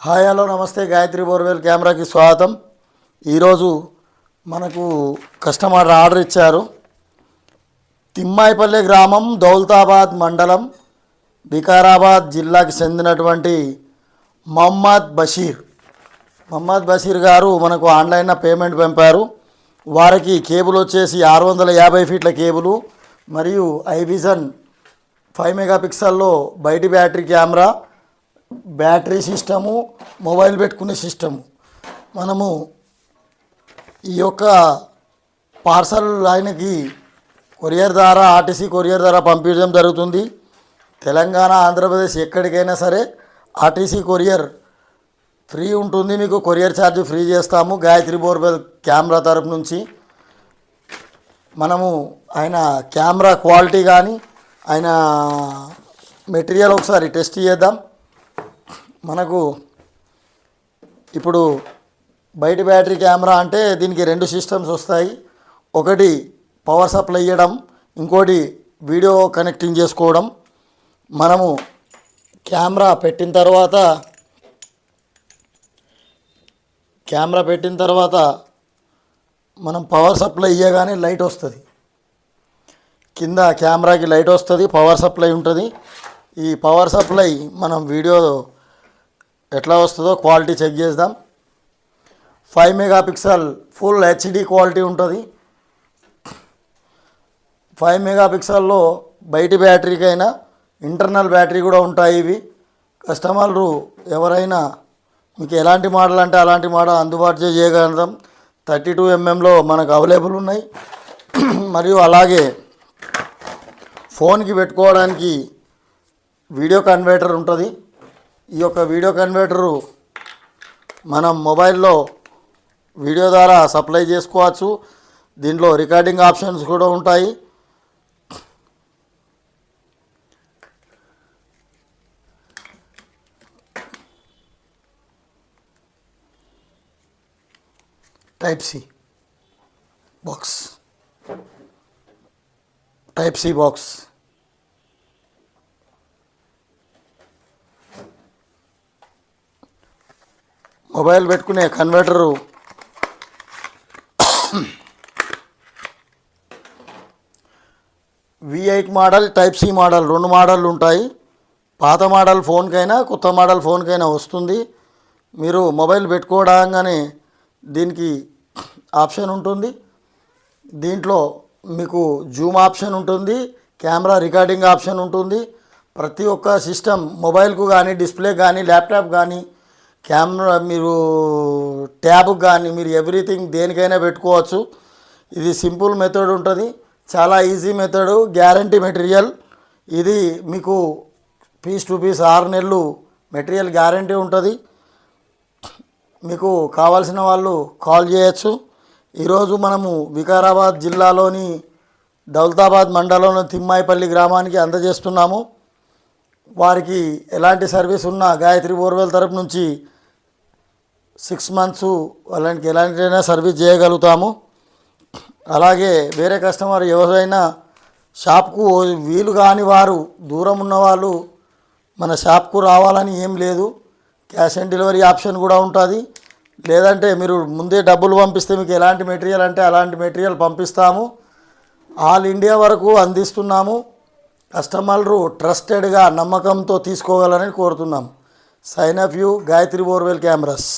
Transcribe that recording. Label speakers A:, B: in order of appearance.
A: Hi hello నమస్తే Gayatri borewell కెమెరాకి స్వాగతం. ఈరోజు మనకు కస్టమర్ ఆర్డర్ ఇచ్చారు. తిమ్మాయిపల్లి గ్రామం, దౌలతాబాద్ మండలం, వికారాబాద్ జిల్లాకి చెందినటువంటి మహమ్మద్ బషీర్ గారు మనకు ఆన్లైన్లో పేమెంట్ పంపారు. వారికి కేబుల్ వచ్చేసి 650 ఫీట్ల కేబులు మరియు ఐవిజన్ 5 మెగాపిక్సల్లో బయటి battery camera, battery system, mobile పెట్టుకునే సిస్టము. మనము ఈ యొక్క పార్సల్ ఆయనకి కొరియర్ ద్వారా, ఆర్టీసీ కొరియర్ ద్వారా పంపించడం జరుగుతుంది. తెలంగాణ, ఆంధ్రప్రదేశ్ ఎక్కడికైనా సరే ఆర్టీసీ కొరియర్ ఫ్రీ ఉంటుంది. మీకు కొరియర్ ఛార్జ్ ఫ్రీ చేస్తాము గాయత్రి బోర్వెల్ కెమెరా తరపు నుంచి. మనము ఆయన కెమెరా క్వాలిటీ కానీ ఆయన మెటీరియల్ ఒకసారి టెస్ట్ చేద్దాం. మనకు ఇప్పుడు బయట బ్యాటరీ కెమెరా అంటే దీనికి 2 సిస్టమ్స్ వస్తాయి. ఒకటి పవర్ సప్లై ఇవ్వడం, ఇంకోటి వీడియో కనెక్టింగ్ చేసుకోవడం. మనము కెమెరా పెట్టిన తర్వాత మనం పవర్ సప్లై ఇవ్వగానే లైట్ వస్తుంది. కింద కెమెరాకి లైట్ వస్తుంది, పవర్ సప్లై ఉంటుంది. ఈ పవర్ సప్లై మనం వీడియో ఎట్లా వస్తుందో క్వాలిటీ చెక్ చేద్దాం. 5 మెగాపిక్సల్ ఫుల్ హెచ్డి క్వాలిటీ ఉంటుంది. 5 మెగాపిక్సల్లో బయటి బ్యాటరీకైనా ఇంటర్నల్ బ్యాటరీ కూడా ఉంటాయి. ఇవి కస్టమర్లు ఎవరైనా మీకు ఎలాంటి మోడల్ అంటే అలాంటి మోడల్ అందుబాటు చేయగలుగుతాం. 32 mm మనకు అవైలబుల్ ఉన్నాయి. మరియు అలాగే ఫోన్కి పెట్టుకోవడానికి వీడియో కన్వర్టర్ ఉంటుంది. ఈ యొక్క వీడియో కన్వర్టరు మనం మొబైల్లో వీడియో ద్వారా సప్లై చేసుకోవచ్చు. దీంట్లో రికార్డింగ్ ఆప్షన్స్ కూడా ఉంటాయి. టైప్ సి బాక్స్ మొబైల్ పెట్టుకునే converter V8 model, type C model 2 మోడళ్ళు ఉంటాయి. పాత మోడల్ ఫోన్కైనా కొత్త మోడల్ ఫోన్కైనా వస్తుంది. మీరు మొబైల్ పెట్టుకోవడంగానే దీనికి ఆప్షన్ ఉంటుంది. దీంట్లో మీకు జూమ్ ఆప్షన్ ఉంటుంది, కెమెరా రికార్డింగ్ ఆప్షన్ ఉంటుంది. ప్రతి ఒక్క సిస్టమ్ మొబైల్కు కానీ, డిస్ప్లే కానీ, ల్యాప్టాప్ కానీ, కెమెరా మీరు ట్యాబ్కి కానీ మీరు ఎవ్రీథింగ్ దేనికైనా పెట్టుకోవచ్చు. ఇది సింపుల్ మెథడ్ ఉంటుంది, చాలా ఈజీ మెథడు, గ్యారంటీ మెటీరియల్. ఇది మీకు పీస్ టు పీస్ 6 నెలలు మెటీరియల్ గ్యారంటీ ఉంటుంది. మీకు కావాల్సిన వాళ్ళు కాల్ చేయొచ్చు. ఈరోజు మనము వికారాబాద్ జిల్లాలోని దౌలతాబాద్ మండలంలో తిమ్మాయిపల్లి గ్రామానికి అందజేస్తున్నాము. వారికి ఎలాంటి సర్వీస్ ఉన్నా గాయత్రి బోర్వెల్ తరపు నుంచి 6 months వాళ్ళకి ఎలాంటినైనా సర్వీస్ చేయగలుగుతాము. అలాగే వేరే కస్టమర్ ఎవరైనా షాప్కు వీలు కాని వారు, దూరం ఉన్నవాళ్ళు మన షాప్కు రావాలని ఏం లేదు. క్యాష్ ఆన్ డెలివరీ ఆప్షన్ కూడా ఉంటుంది. లేదంటే మీరు ముందే డబ్బులు పంపిస్తే మీకు ఎలాంటి మెటీరియల్ అంటే అలాంటి మెటీరియల్ పంపిస్తాము. ఆల్ ఇండియా వరకు అందిస్తున్నాము. కస్టమర్లు ట్రస్టెడ్గా నమ్మకంతో తీసుకోగలని కోరుతున్నాము. Sign off you Gayatri borewell cameras.